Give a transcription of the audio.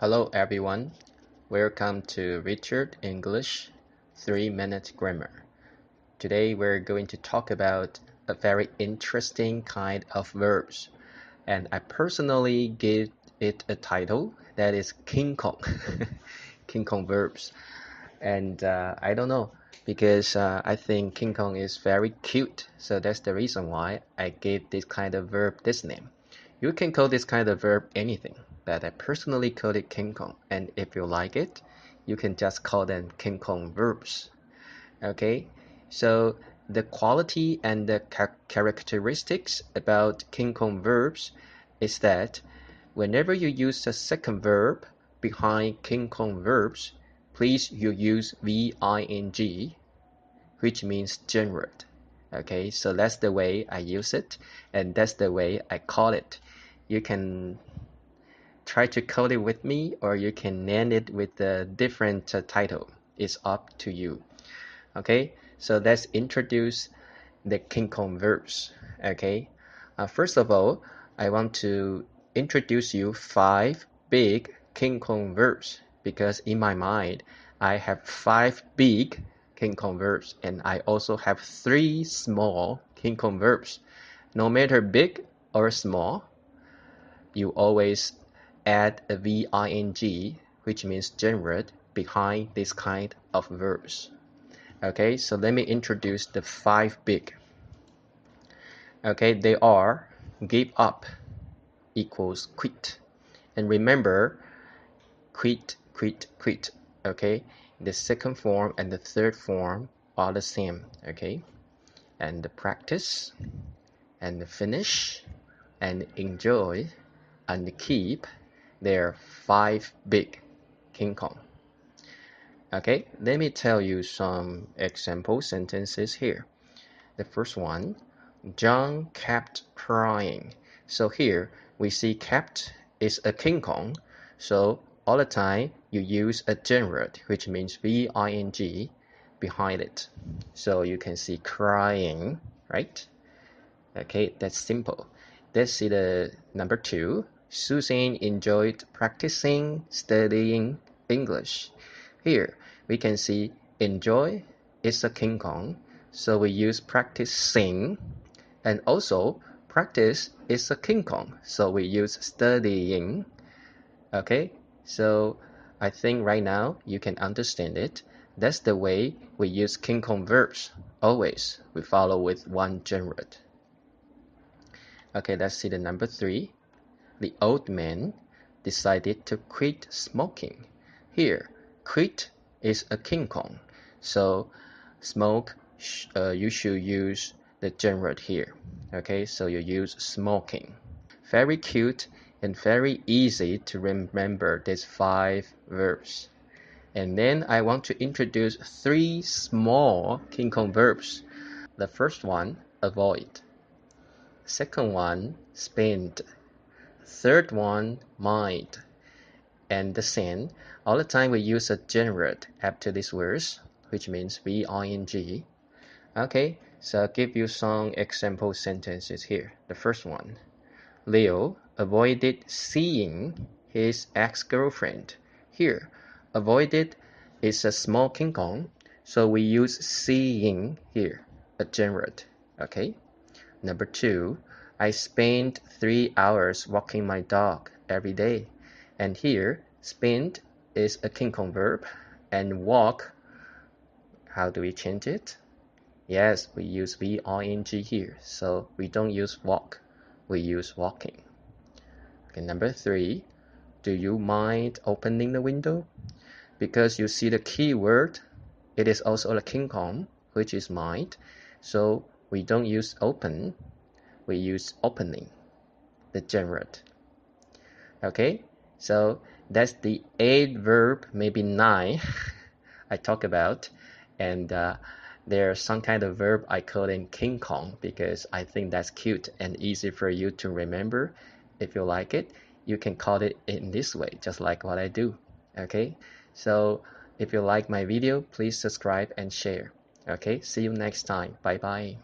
Hello everyone, welcome to Richard English 3-Minute Grammar. Today we're going to talk about a very interesting kind of verbs, and I personally give it a title that is King Kong, King Kong Verbs. And I don't know, because I think King Kong is very cute, so that's the reason why I gave this kind of verb this name. You can call this kind of verb anything, but I personally called it King Kong, and if you like it, you can just call them King Kong verbs. Okay, so the quality and the characteristics about King Kong verbs is that whenever you use the second verb behind King Kong verbs, please you use Ving, which means gerund. Okay, so that's the way I use it, and that's the way I call it. You can try to code it with me, or you can name it with a different title. It's up to you. Okay, so let's introduce the King Kong verbs. Okay, first of all, I want to introduce you 5 big King Kong verbs, because in my mind, I have 5 big King Kong verbs, and I also have 3 small King Kong verbs. No matter big or small, you always add a Ving, which means gerund, behind this kind of verbs. Okay, so let me introduce the 5 big. Okay, they are give up equals quit. And remember, quit. Okay, the second form and the third form are the same. Okay, and the practice and the finish and enjoy and the keep, they're 5 big King Kong. Okay, let me tell you some example sentences here. The first one, John kept crying. So here we see kept is a King Kong, so all the time you use a gerund, which means Ving behind it. So you can see crying, right? Okay, that's simple. Let's see the number 2. Susan enjoyed practicing studying English. Here we can see enjoy is a King Kong, so we use practicing, and also practice is a King Kong, so we use studying. Okay, so I think right now you can understand it. That's the way we use King Kong verbs. Always we follow with one gerund. Okay, let's see the number 3. The old man decided to quit smoking. Here, quit is a King Kong, so smoke, you should use the gerund here. Okay, so you use smoking. Very cute and very easy to remember these 5 verbs. And then I want to introduce 3 small King Kong verbs. The first one, avoid. Second one, spend. Third one, mind. And the same, all the time we use a gerund after these words, which means Ving. Okay, so I'll give you some example sentences here. The first one, Leo avoided seeing his ex-girlfriend. Here, avoided is a small King Kong, so we use seeing here, a gerund. Okay. Number 2, I spend 3 hours walking my dog every day. And here, spend is a King Kong verb, and walk, how do we change it? Yes, we use Ving here, so we don't use walk, we use walking. Okay, number 3, do you mind opening the window? Because you see the key word, it is also a King Kong, which is mind, so we don't use open, we use opening, the gerund. Okay, so that's the 8 verb, maybe 9 I talk about, and there's some kind of verb I call it King Kong because I think that's cute and easy for you to remember. If you like it, you can call it in this way, just like what I do. Okay, so if you like my video, please subscribe and share. Okay, see you next time. Bye bye.